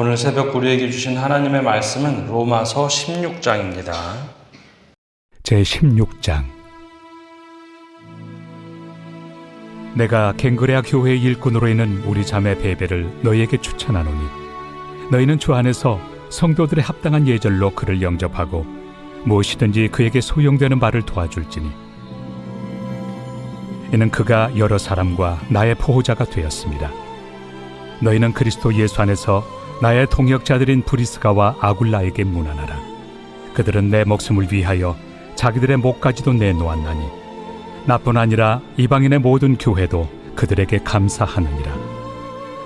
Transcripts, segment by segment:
오늘 새벽 우리에게 주신 하나님의 말씀은 로마서 16장입니다. 제16장. 내가 갱그레아 교회의 일꾼으로 있는 우리 자매 베베를 너희에게 추천하노니 너희는 주 안에서 성도들의 합당한 예절로 그를 영접하고 무엇이든지 그에게 소용되는 바를 도와줄지니 이는 그가 여러 사람과 나의 보호자가 되었습니다. 너희는 그리스도 예수 안에서 나의 동역자들인 브리스가와 아굴라에게 문안하라. 그들은 내 목숨을 위하여 자기들의 목까지도 내놓았나니 나뿐 아니라 이방인의 모든 교회도 그들에게 감사하느니라.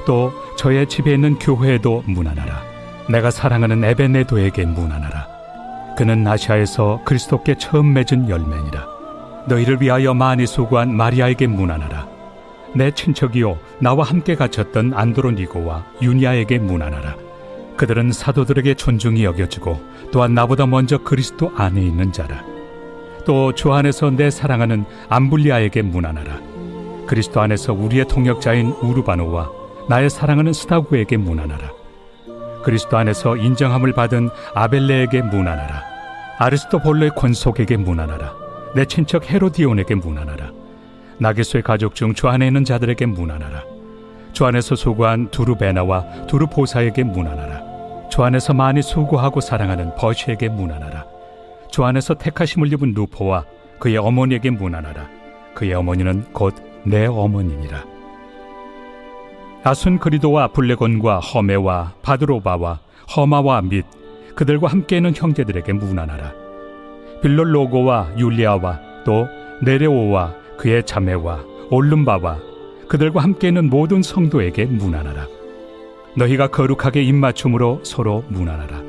또 저의 집에 있는 교회에도 문안하라. 내가 사랑하는 에베네도에게 문안하라. 그는 아시아에서 그리스도께 처음 맺은 열매니라. 너희를 위하여 많이 수고한 마리아에게 문안하라. 내 친척이요 나와 함께 갇혔던 안드로니고와 유니아에게 문안하라. 그들은 사도들에게 존중이 여겨지고 또한 나보다 먼저 그리스도 안에 있는 자라. 또 주 안에서 내 사랑하는 암블리아에게 문안하라. 그리스도 안에서 우리의 동역자인 우르바노와 나의 사랑하는 스타구에게 문안하라. 그리스도 안에서 인정함을 받은 아벨레에게 문안하라. 아리스토볼로의 권속에게 문안하라. 내 친척 헤로디온에게 문안하라. 나게소의 가족 중 주 안에 있는 자들에게 문안하라. 주 안에서 수고한 두루베나와 두루보사에게 문안하라. 주 안에서 많이 수고하고 사랑하는 버시에게 문안하라. 주 안에서 택하심을 입은 루포와 그의 어머니에게 문안하라. 그의 어머니는 곧 내 어머니니라. 아순그리도와 블레곤과 허메와 바드로바와 허마와 및 그들과 함께 있는 형제들에게 문안하라. 빌롤로고와 율리아와 또 네레오와 그의 자매와 올름바와 그들과 함께 있는 모든 성도에게 문안하라. 너희가 거룩하게 입맞춤으로 서로 문안하라.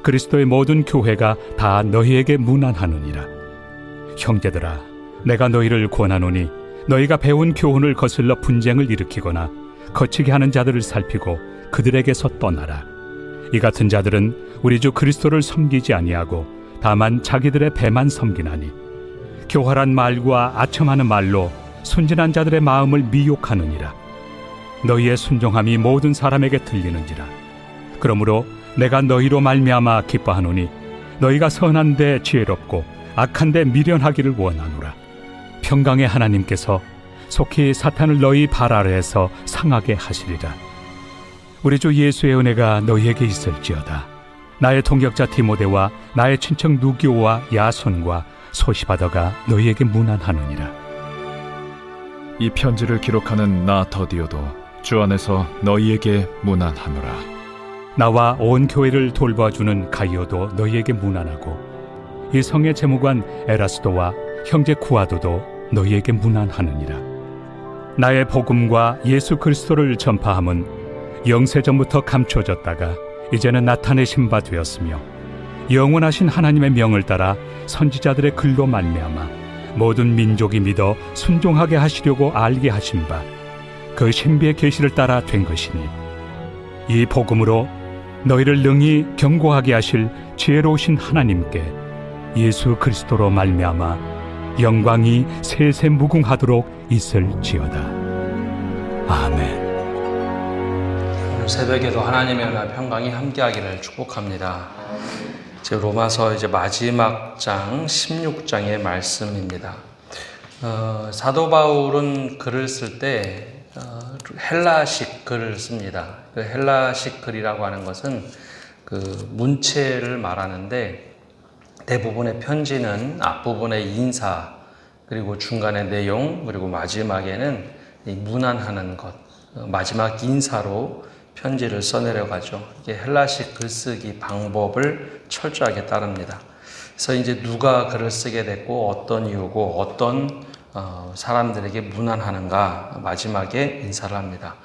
그리스도의 모든 교회가 다 너희에게 문안하느니라. 형제들아, 내가 너희를 권하노니 너희가 배운 교훈을 거슬러 분쟁을 일으키거나 거치게 하는 자들을 살피고 그들에게서 떠나라. 이 같은 자들은 우리 주 그리스도를 섬기지 아니하고 다만 자기들의 배만 섬기나니 교활한 말과 아첨하는 말로 순진한 자들의 마음을 미혹하느니라. 너희의 순종함이 모든 사람에게 들리는지라. 그러므로 내가 너희로 말미암아 기뻐하노니 너희가 선한데 지혜롭고 악한데 미련하기를 원하노라. 평강의 하나님께서 속히 사탄을 너희 발 아래에서 상하게 하시리라. 우리 주 예수의 은혜가 너희에게 있을지어다. 나의 동역자 디모데와 나의 친척 누기오와 야손과 소시바더가 너희에게 문안하느니라. 이 편지를 기록하는 나 더디오도 주 안에서 너희에게 문안하노라. 나와 온 교회를 돌봐주는 가이오도 너희에게 문안하고 이 성의 재무관 에라스도와 형제 구아도도 너희에게 문안하느니라. 나의 복음과 예수 그리스도를 전파함은 영세전부터 감춰졌다가 이제는 나타내신 바 되었으며 영원하신 하나님의 명을 따라 선지자들의 글로 말미암아 모든 민족이 믿어 순종하게 하시려고 알게 하신 바 그 신비의 계시를 따라 된 것이니 이 복음으로 너희를 능히 경고하게 하실 지혜로우신 하나님께 예수 그리스도로 말미암아 영광이 세세 무궁하도록 있을지어다. 아멘. 오늘 새벽에도 하나님의 은혜와 평강이 함께하기를 축복합니다. 이제 로마서 이제 마지막 장 16장의 말씀입니다. 사도 바울은 글을 쓸 때 헬라식 글을 씁니다. 그 헬라식 글이라고 하는 것은 그 문체를 말하는데 대부분의 편지는 앞부분의 인사 그리고 중간의 내용 그리고 마지막에는 문안하는 것 마지막 인사로 편지를 써내려가죠. 이게 헬라식 글쓰기 방법을 철저하게 따릅니다. 그래서 이제 누가 글을 쓰게 됐고 어떤 이유고 어떤 사람들에게 문안하는가 마지막에 인사를 합니다.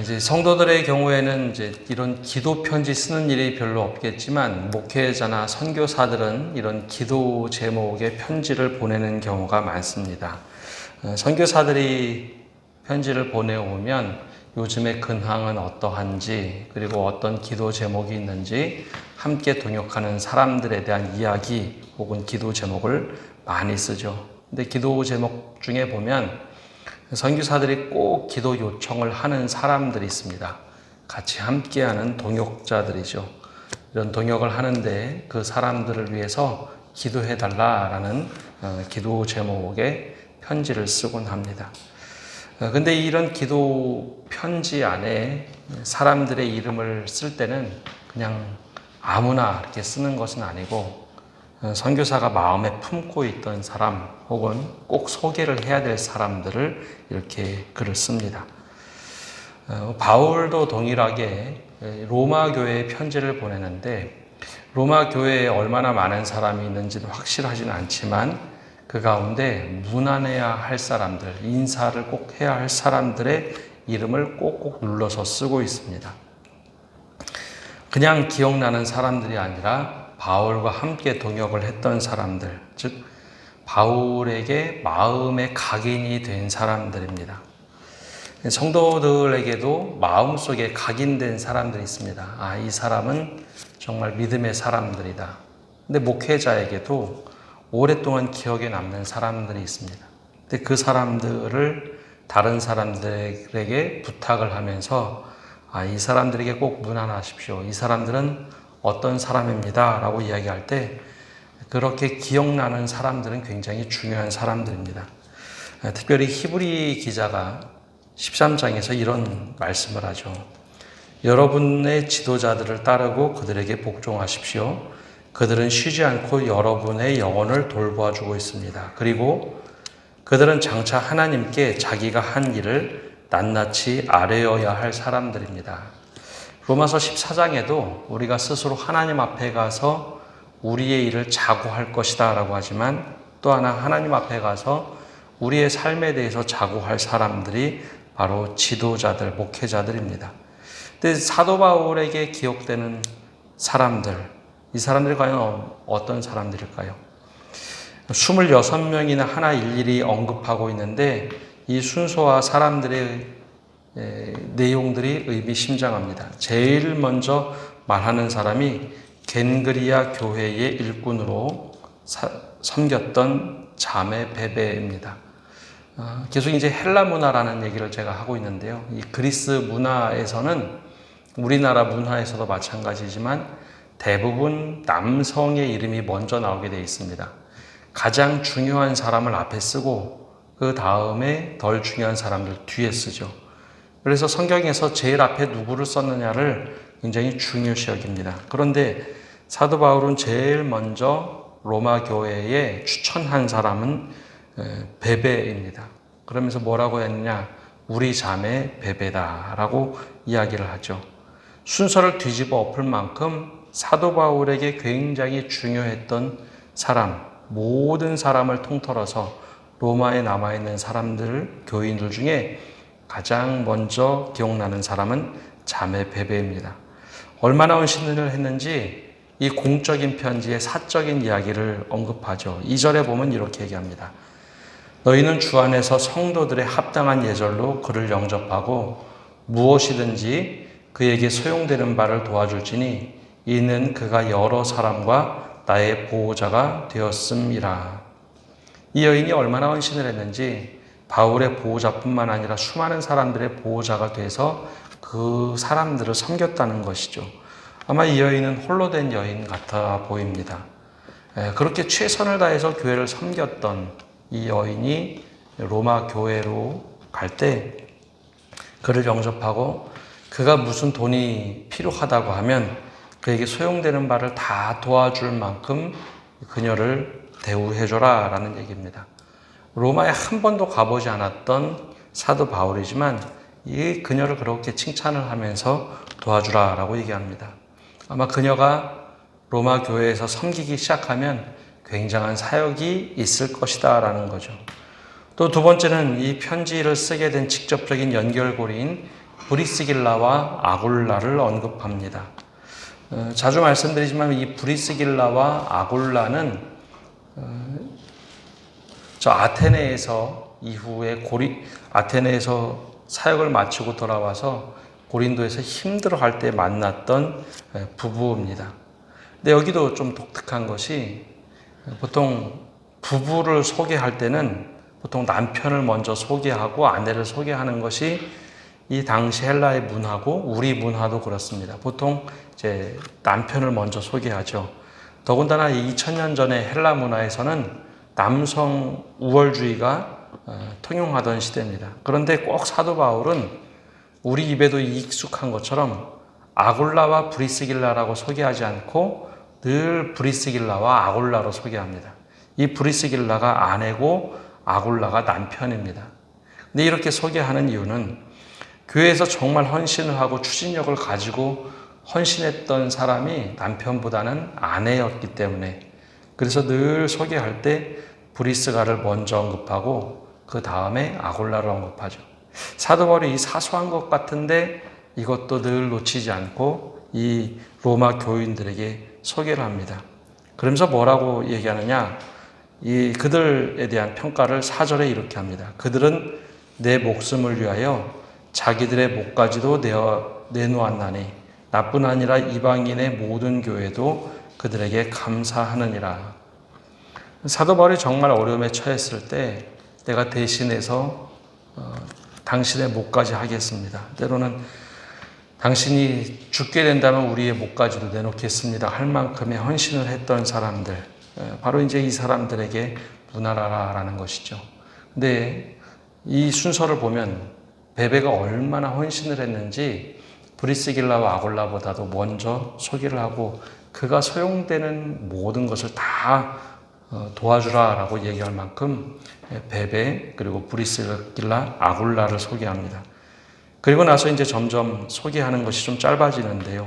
이제 성도들의 경우에는 이제 이런 기도 편지 쓰는 일이 별로 없겠지만 목회자나 선교사들은 이런 기도 제목의 편지를 보내는 경우가 많습니다. 선교사들이 편지를 보내오면 요즘의 근황은 어떠한지 그리고 어떤 기도 제목이 있는지 함께 동역하는 사람들에 대한 이야기 혹은 기도 제목을 많이 쓰죠. 근데 기도 제목 중에 보면 선교사들이 꼭 기도 요청을 하는 사람들이 있습니다. 같이 함께하는 동역자들이죠. 이런 동역을 하는데 그 사람들을 위해서 기도해달라라는 기도 제목의 편지를 쓰곤 합니다. 근데 이런 기도 편지 안에 사람들의 이름을 쓸 때는 그냥 아무나 이렇게 쓰는 것은 아니고 선교사가 마음에 품고 있던 사람 혹은 꼭 소개를 해야 될 사람들을 이렇게 글을 씁니다. 바울도 동일하게 로마 교회에 편지를 보내는데 로마 교회에 얼마나 많은 사람이 있는지는 확실하지는 않지만 그 가운데 문안해야 할 사람들, 인사를 꼭 해야 할 사람들의 이름을 꼭꼭 눌러서 쓰고 있습니다. 그냥 기억나는 사람들이 아니라 바울과 함께 동역을 했던 사람들, 즉 바울에게 마음의 각인이 된 사람들입니다. 성도들에게도 마음속에 각인된 사람들이 있습니다. 이 사람은 정말 믿음의 사람들이다. 근데 목회자에게도 오랫동안 기억에 남는 사람들이 있습니다. 근데 그 사람들을 다른 사람들에게 부탁을 하면서 이 사람들에게 꼭 문안하십시오. 이 사람들은 어떤 사람입니다. 라고 이야기할 때 그렇게 기억나는 사람들은 굉장히 중요한 사람들입니다. 특별히 히브리 기자가 13장에서 이런 말씀을 하죠. 여러분의 지도자들을 따르고 그들에게 복종하십시오. 그들은 쉬지 않고 여러분의 영혼을 돌보아주고 있습니다. 그리고 그들은 장차 하나님께 자기가 한 일을 낱낱이 아뢰어야 할 사람들입니다. 로마서 14장에도 우리가 스스로 하나님 앞에 가서 우리의 일을 자고할 것이다 라고 하지만 또 하나 하나님 앞에 가서 우리의 삶에 대해서 자고할 사람들이 바로 지도자들, 목회자들입니다. 근데 사도 바울에게 기억되는 사람들, 이 사람들이 과연 어떤 사람들일까요? 26명이나 하나 일일이 언급하고 있는데 이 순서와 사람들의 내용들이 의미심장합니다. 제일 먼저 말하는 사람이 겐그리아 교회의 일꾼으로 섬겼던 자매 베베입니다. 계속 이제 헬라 문화라는 얘기를 제가 하고 있는데요. 이 그리스 문화에서는 우리나라 문화에서도 마찬가지지만 대부분 남성의 이름이 먼저 나오게 되어 있습니다. 가장 중요한 사람을 앞에 쓰고 그 다음에 덜 중요한 사람들 뒤에 쓰죠. 그래서 성경에서 제일 앞에 누구를 썼느냐를 굉장히 중요시 여깁니다. 그런데 사도 바울은 제일 먼저 로마 교회에 추천한 사람은 베베입니다. 그러면서 뭐라고 했느냐? 우리 자매 베베다라고 이야기를 하죠. 순서를 뒤집어 엎을 만큼 사도 바울에게 굉장히 중요했던 사람, 모든 사람을 통틀어서 로마에 남아있는 사람들, 교인들 중에 가장 먼저 기억나는 사람은 자매 베베입니다. 얼마나 헌신을 했는지 이 공적인 편지의 사적인 이야기를 언급하죠. 2절에 보면 이렇게 얘기합니다. 너희는 주 안에서 성도들의 합당한 예절로 그를 영접하고 무엇이든지 그에게 소용되는 바를 도와줄지니 이는 그가 여러 사람과 나의 보호자가 되었음이라. 이 여인이 얼마나 헌신을 했는지 바울의 보호자뿐만 아니라 수많은 사람들의 보호자가 돼서 그 사람들을 섬겼다는 것이죠. 아마 이 여인은 홀로 된 여인 같아 보입니다. 그렇게 최선을 다해서 교회를 섬겼던 이 여인이 로마 교회로 갈 때 그를 영접하고 그가 무슨 돈이 필요하다고 하면 그에게 소용되는 바를 다 도와줄 만큼 그녀를 대우해줘라 라는 얘기입니다. 로마에 한 번도 가보지 않았던 사도 바울이지만 이 그녀를 그렇게 칭찬을 하면서 도와주라 라고 얘기합니다. 아마 그녀가 로마 교회에서 섬기기 시작하면 굉장한 사역이 있을 것이다 라는 거죠. 또 두 번째는 이 편지를 쓰게 된 직접적인 연결고리인 브리스길라와 아굴라를 언급합니다. 자주 말씀드리지만 이 브리스길라와 아굴라는 저 아테네에서 이후에 아테네에서 사역을 마치고 돌아와서 고린도에서 힘들어할 때 만났던 부부입니다. 근데 여기도 좀 독특한 것이 보통 부부를 소개할 때는 보통 남편을 먼저 소개하고 아내를 소개하는 것이 이 당시 헬라의 문화고 우리 문화도 그렇습니다. 보통 이제 남편을 먼저 소개하죠. 더군다나 2000년 전에 헬라 문화에서는 남성 우월주의가 통용하던 시대입니다. 그런데 꼭 사도 바울은 우리 입에도 익숙한 것처럼 아굴라와 브리스길라라고 소개하지 않고 늘 브리스길라와 아굴라로 소개합니다. 이 브리스길라가 아내고 아굴라가 남편입니다. 근데 이렇게 소개하는 이유는 교회에서 정말 헌신을 하고 추진력을 가지고 헌신했던 사람이 남편보다는 아내였기 때문에, 그래서 늘 소개할 때 브리스가를 먼저 언급하고 그 다음에 아굴라를 언급하죠. 사도 바울이 이 사소한 것 같은데 이것도 늘 놓치지 않고 이 로마 교인들에게 소개를 합니다. 그러면서 뭐라고 얘기하느냐? 이 그들에 대한 평가를 4절에 이렇게 합니다. 그들은 내 목숨을 위하여 자기들의 목까지도 내놓았나니 나뿐 아니라 이방인의 모든 교회도 그들에게 감사하느니라. 사도 바울이 정말 어려움에 처했을 때 내가 대신해서 당신의 목까지 하겠습니다. 때로는 당신이 죽게 된다면 우리의 목까지도 내놓겠습니다 할 만큼의 헌신을 했던 사람들, 바로 이제 이 사람들에게 문하라라는 것이죠. 근데 이 순서를 보면 베베가 얼마나 헌신을 했는지 브리스길라와 아굴라보다도 먼저 소개를 하고 그가 소용되는 모든 것을 다 도와주라라고 얘기할 만큼 베베 그리고 브리스길라, 아굴라를 소개합니다. 그리고 나서 이제 점점 소개하는 것이 좀 짧아지는데요.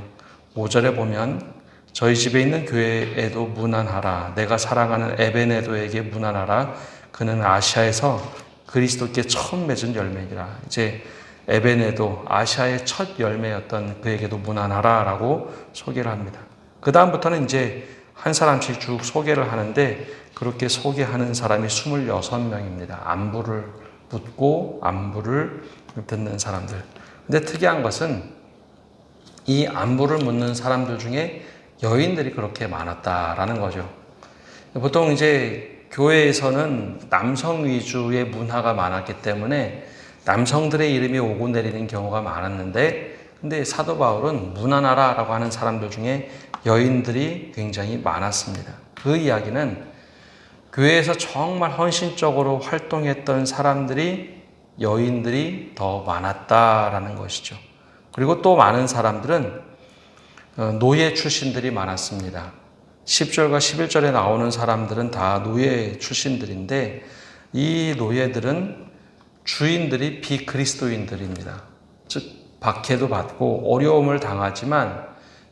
5절에 보면 저희 집에 있는 교회에도 문안하라. 내가 사랑하는 에베네도에게 문안하라. 그는 아시아에서 그리스도께 처음 맺은 열매니라. 이제 에베네도, 아시아의 첫 열매였던 그에게도 문안하라 라고 소개를 합니다. 그 다음부터는 이제 한 사람씩 쭉 소개를 하는데 그렇게 소개하는 사람이 26명입니다. 안부를 묻고 안부를 듣는 사람들. 근데 특이한 것은 이 안부를 묻는 사람들 중에 여인들이 그렇게 많았다라는 거죠. 보통 이제 교회에서는 남성 위주의 문화가 많았기 때문에 남성들의 이름이 오고 내리는 경우가 많았는데, 근데 사도 바울은 문안하라라고 하는 사람들 중에 여인들이 굉장히 많았습니다. 그 이야기는 교회에서 정말 헌신적으로 활동했던 사람들이 여인들이 더 많았다라는 것이죠. 그리고 또 많은 사람들은 노예 출신들이 많았습니다. 10절과 11절에 나오는 사람들은 다 노예 출신들인데 이 노예들은 주인들이 비그리스도인들입니다. 즉 박해도 받고 어려움을 당하지만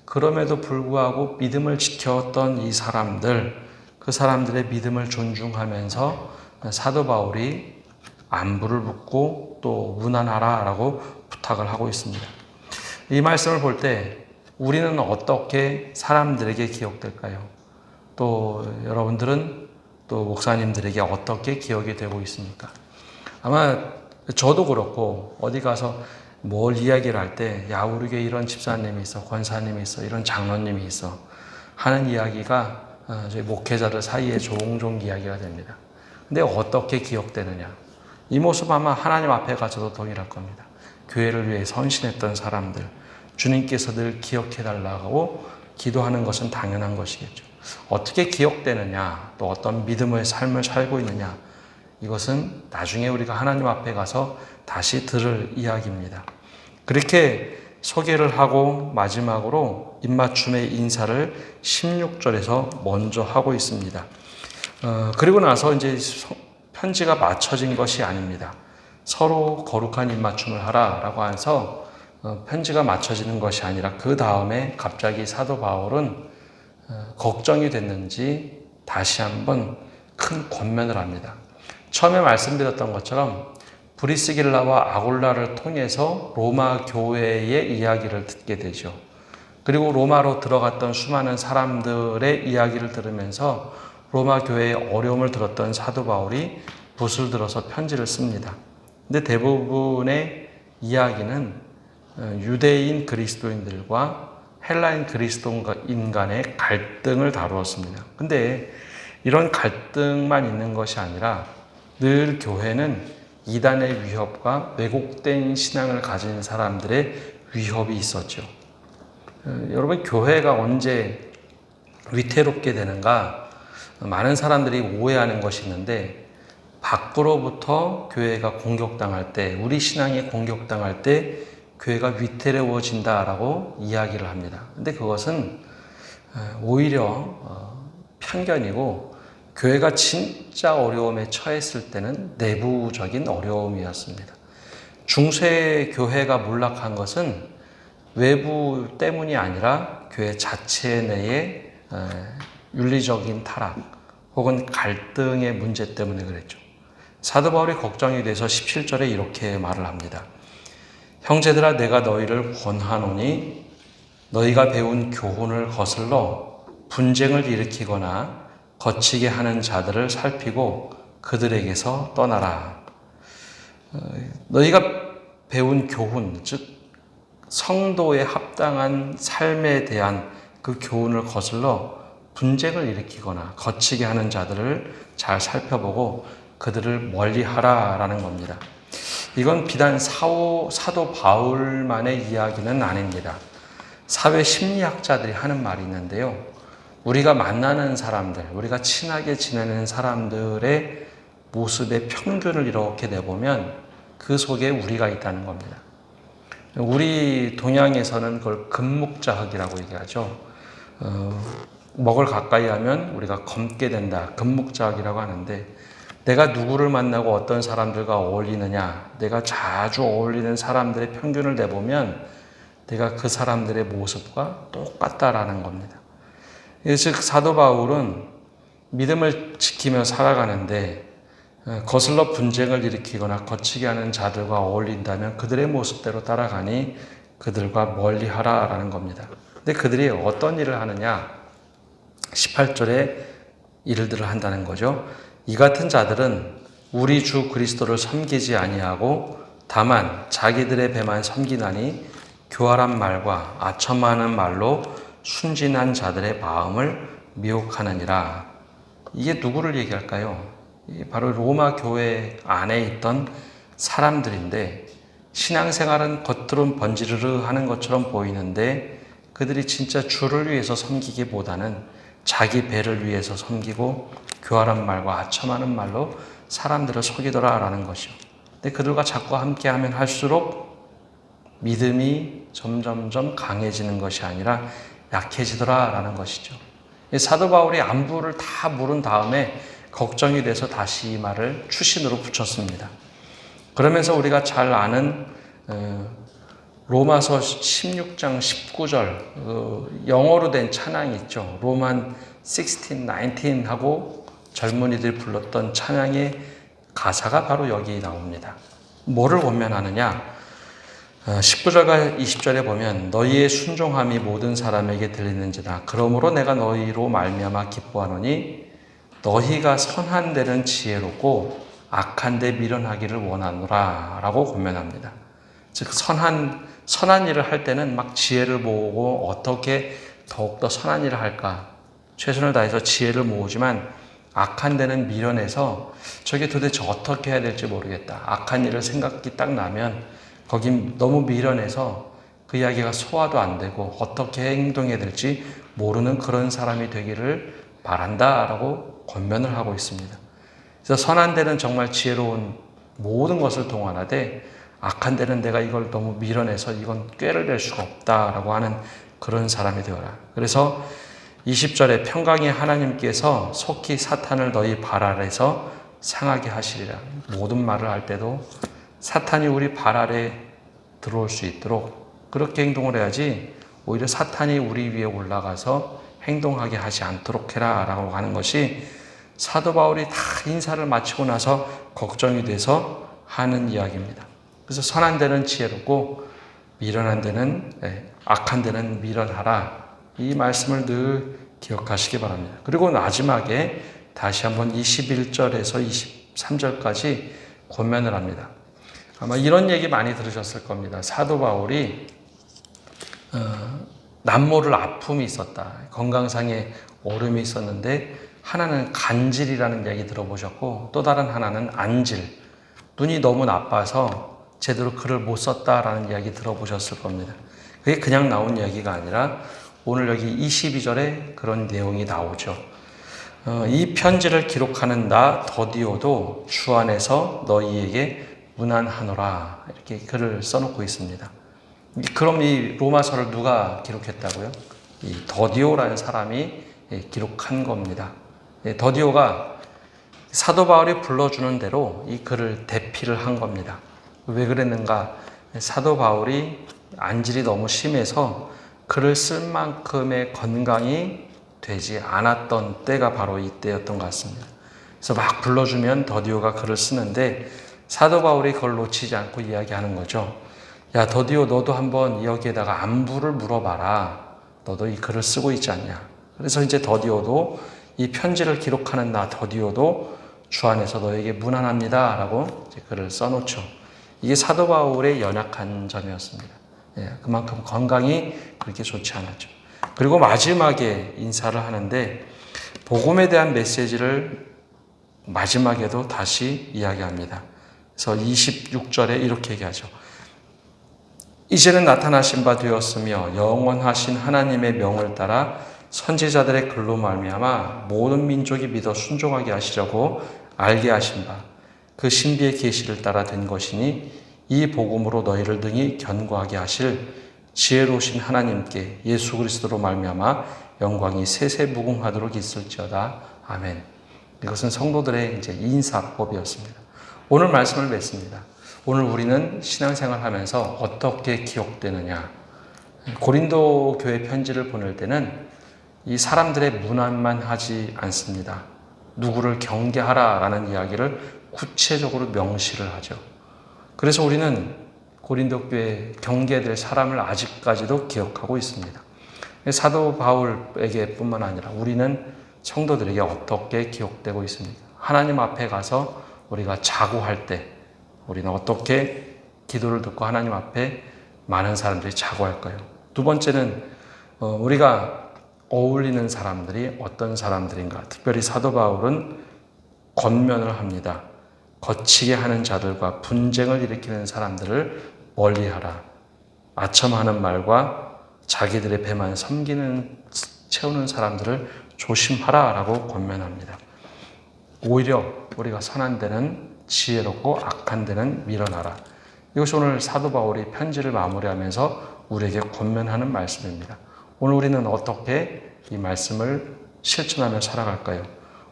그럼에도 불구하고 믿음을 지켰던 이 사람들, 그 사람들의 믿음을 존중하면서 사도 바울이 안부를 묻고 또 문안하라라고 부탁을 하고 있습니다. 이 말씀을 볼 때 우리는 어떻게 사람들에게 기억될까요? 또 여러분들은 또 목사님들에게 어떻게 기억이 되고 있습니까? 아마 저도 그렇고 어디 가서 뭘 이야기를 할 때 야 우리 교회 이런 집사님이 있어, 권사님이 있어, 이런 장로님이 있어 하는 이야기가 저희 목회자들 사이에 종종 이야기가 됩니다. 근데 어떻게 기억되느냐? 이 모습 아마 하나님 앞에 가서도 동일할 겁니다. 교회를 위해 헌신했던 사람들, 주님께서 늘 기억해달라고 기도하는 것은 당연한 것이겠죠. 어떻게 기억되느냐, 또 어떤 믿음의 삶을 살고 있느냐, 이것은 나중에 우리가 하나님 앞에 가서 다시 들을 이야기입니다. 그렇게 소개를 하고 마지막으로 입맞춤의 인사를 16절에서 먼저 하고 있습니다. 그리고 나서 이제 편지가 맞춰진 것이 아닙니다. 서로 거룩한 입맞춤을 하라라고 해서 편지가 맞춰지는 것이 아니라 그 다음에 갑자기 사도 바울은 걱정이 됐는지 다시 한번 큰 권면을 합니다. 처음에 말씀드렸던 것처럼 브리스길라와 아굴라를 통해서 로마 교회의 이야기를 듣게 되죠. 그리고 로마로 들어갔던 수많은 사람들의 이야기를 들으면서 로마 교회의 어려움을 들었던 사도 바울이 붓을 들어서 편지를 씁니다. 근데 대부분의 이야기는 유대인 그리스도인들과 헬라인 그리스도인 간의 갈등을 다루었습니다. 근데 이런 갈등만 있는 것이 아니라 늘 교회는 이단의 위협과 왜곡된 신앙을 가진 사람들의 위협이 있었죠. 여러분, 교회가 언제 위태롭게 되는가? 많은 사람들이 오해하는 것이 있는데, 밖으로부터 교회가 공격당할 때, 우리 신앙이 공격당할 때 교회가 위태로워진다라고 이야기를 합니다. 근데 그것은 오히려 편견이고, 교회가 진짜 어려움에 처했을 때는 내부적인 어려움이었습니다. 중세 교회가 몰락한 것은 외부 때문이 아니라 교회 자체 내의 윤리적인 타락 혹은 갈등의 문제 때문에 그랬죠. 사도 바울이 걱정이 돼서 17절에 이렇게 말을 합니다. 형제들아, 내가 너희를 권하노니 너희가 배운 교훈을 거슬러 분쟁을 일으키거나 거치게 하는 자들을 살피고 그들에게서 떠나라. 너희가 배운 교훈, 즉 성도에 합당한 삶에 대한 그 교훈을 거슬러 분쟁을 일으키거나 거치게 하는 자들을 잘 살펴보고 그들을 멀리하라라는 겁니다. 이건 비단 사도 바울만의 이야기는 아닙니다. 사회 심리학자들이 하는 말이 있는데요. 우리가 만나는 사람들, 우리가 친하게 지내는 사람들의 모습의 평균을 이렇게 내보면 그 속에 우리가 있다는 겁니다. 우리 동양에서는 그걸 금묵자흑이라고 얘기하죠. 먹을 가까이 하면 우리가 검게 된다. 금묵자흑이라고 하는데, 내가 누구를 만나고 어떤 사람들과 어울리느냐, 내가 자주 어울리는 사람들의 평균을 내보면 내가 그 사람들의 모습과 똑같다라는 겁니다. 즉 사도 바울은 믿음을 지키며 살아가는데 거슬러 분쟁을 일으키거나 거치게 하는 자들과 어울린다면 그들의 모습대로 따라가니 그들과 멀리하라라는 겁니다. 근데 그들이 어떤 일을 하느냐? 18절에 일들을 한다는 거죠. 이 같은 자들은 우리 주 그리스도를 섬기지 아니하고 다만 자기들의 배만 섬기나니 교활한 말과 아첨하는 말로 순진한 자들의 마음을 미혹하느니라. 이게 누구를 얘기할까요? 이게 바로 로마 교회 안에 있던 사람들인데, 신앙생활은 겉으론 번지르르 하는 것처럼 보이는데 그들이 진짜 주를 위해서 섬기기보다는 자기 배를 위해서 섬기고 교활한 말과 아첨하는 말로 사람들을 속이더라라는 것이요. 근데 그들과 자꾸 함께하면 할수록 믿음이 점점점 강해지는 것이 아니라 약해지더라라는 것이죠. 사도 바울이 안부를 다 물은 다음에 걱정이 돼서 다시 이 말을 추신으로 붙였습니다. 그러면서 우리가 잘 아는 로마서 16장 19절 영어로 된 찬양이 있죠. 로만 16, 19 하고 젊은이들이 불렀던 찬양의 가사가 바로 여기 나옵니다. 뭐를 권면하느냐? 19절과 20절에 보면 너희의 순종함이 모든 사람에게 들리는지라. 그러므로 내가 너희로 말미암아 기뻐하노니 너희가 선한 데는 지혜롭고 악한 데 미련하기를 원하노라 라고 권면합니다. 즉 선한 일을 할 때는 막 지혜를 모으고 어떻게 더욱더 선한 일을 할까 최선을 다해서 지혜를 모으지만, 악한 데는 미련해서 저게 도대체 어떻게 해야 될지 모르겠다. 악한 일을 생각이 딱 나면 거긴 너무 미련해서 그 이야기가 소화도 안 되고 어떻게 행동해야 될지 모르는 그런 사람이 되기를 바란다라고 권면을 하고 있습니다. 그래서 선한 데는 정말 지혜로운 모든 것을 동원하되 악한 데는 내가 이걸 너무 미련해서 이건 꾀를 낼 수가 없다라고 하는 그런 사람이 되어라. 그래서 20절에 평강의 하나님께서 속히 사탄을 너희 발 아래서 상하게 하시리라. 모든 말을 할 때도 사탄이 우리 발 아래 들어올 수 있도록 그렇게 행동을 해야지, 오히려 사탄이 우리 위에 올라가서 행동하게 하지 않도록 해라 라고 하는 것이 사도 바울이 다 인사를 마치고 나서 걱정이 돼서 하는 이야기입니다. 그래서 선한 데는 지혜롭고 미련한 데는 악한 데는 미련하라. 이 말씀을 늘 기억하시기 바랍니다. 그리고 마지막에 다시 한번 21절에서 23절까지 권면을 합니다. 아마 이런 얘기 많이 들으셨을 겁니다. 사도 바울이 남모를 아픔이 있었다. 건강상의 어려움이 있었는데, 하나는 간질이라는 얘기 들어보셨고 또 다른 하나는 안질, 눈이 너무 나빠서 제대로 글을 못 썼다라는 이야기 들어보셨을 겁니다. 그게 그냥 나온 이야기가 아니라 오늘 여기 22절에 그런 내용이 나오죠. 이 편지를 기록하는 나 더디오도 주 안에서 너희에게 문안하노라, 이렇게 글을 써놓고 있습니다. 그럼 이 로마서를 누가 기록했다고요? 이 더디오라는 사람이 기록한 겁니다. 더디오가 사도 바울이 불러주는 대로 이 글을 대피를 한 겁니다. 왜 그랬는가? 사도 바울이 안질이 너무 심해서 글을 쓸 만큼의 건강이 되지 않았던 때가 바로 이때였던 것 같습니다. 그래서 막 불러주면 더디오가 글을 쓰는데 사도 바울이 그걸 놓치지 않고 이야기하는 거죠. 야, 더디오, 너도 한번 여기에다가 안부를 물어봐라. 너도 이 글을 쓰고 있지 않냐. 그래서 이제 더디오도 이 편지를 기록하는 나 더디오도 주 안에서 너에게 문안합니다 라고 이제 글을 써놓죠. 이게 사도 바울의 연약한 점이었습니다. 그만큼 건강이 그렇게 좋지 않았죠. 그리고 마지막에 인사를 하는데 복음에 대한 메시지를 마지막에도 다시 이야기합니다. 그래서 26절에 이렇게 얘기하죠. 이제는 나타나신 바 되었으며 영원하신 하나님의 명을 따라 선지자들의 글로 말미암아 모든 민족이 믿어 순종하게 하시려고 알게 하신 바 그 신비의 계시를 따라 된 것이니 이 복음으로 너희를 등이 견고하게 하실 지혜로우신 하나님께 예수 그리스도로 말미암아 영광이 세세무궁하도록 있을지어다. 아멘. 이것은 성도들의 이제 인사법이었습니다. 오늘 말씀을 맺습니다. 오늘 우리는 신앙생활 하면서 어떻게 기억되느냐. 고린도 교회 편지를 보낼 때는 이 사람들의 문안만 하지 않습니다. 누구를 경계하라라는 이야기를 구체적으로 명시를 하죠. 그래서 우리는 고린도 교회에 경계될 사람을 아직까지도 기억하고 있습니다. 사도 바울에게 뿐만 아니라 우리는 성도들에게 어떻게 기억되고 있습니까? 하나님 앞에 가서 우리가 자고할 때 우리는 어떻게 기도를 듣고 하나님 앞에 많은 사람들이 자고할까요? 두 번째는 우리가 어울리는 사람들이 어떤 사람들인가? 특별히 사도 바울은 권면을 합니다. 거치게 하는 자들과 분쟁을 일으키는 사람들을 멀리하라. 아첨하는 말과 자기들의 배만 채우는 사람들을 조심하라 라고 권면합니다. 오히려 우리가 선한 데는 지혜롭고 악한 데는 밀어놔라. 이것이 오늘 사도 바울이 편지를 마무리하면서 우리에게 권면하는 말씀입니다. 오늘 우리는 어떻게 이 말씀을 실천하며 살아갈까요?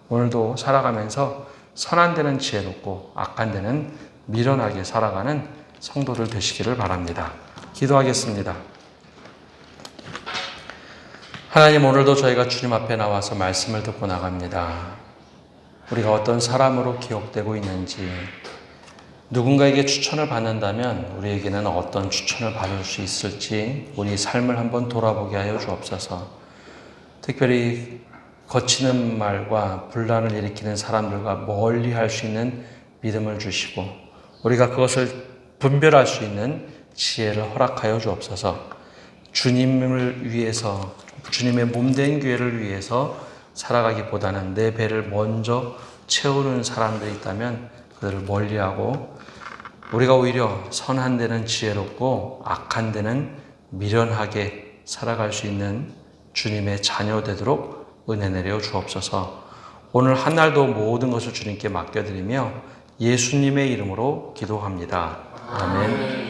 오늘도 살아가면서 선한 데는 지혜롭고 악한 데는 미련하게 살아가는 성도들 되시기를 바랍니다. 기도하겠습니다. 하나님, 오늘도 저희가 주님 앞에 나와서 말씀을 듣고 나갑니다. 우리가 어떤 사람으로 기억되고 있는지, 누군가에게 추천을 받는다면 우리에게는 어떤 추천을 받을 수 있을지 우리 삶을 한번 돌아보게 하여 주옵소서. 특별히 거치는 말과 분란을 일으키는 사람들과 멀리 할 수 있는 믿음을 주시고 우리가 그것을 분별할 수 있는 지혜를 허락하여 주옵소서. 주님을 위해서, 주님의 몸된 교회를 위해서 살아가기보다는 내 배를 먼저 채우는 사람들이 있다면 그들을 멀리하고 우리가 오히려 선한 데는 지혜롭고 악한 데는 미련하게 살아갈 수 있는 주님의 자녀 되도록 은혜 내려 주옵소서. 오늘 한 날도 모든 것을 주님께 맡겨드리며 예수님의 이름으로 기도합니다. 아멘.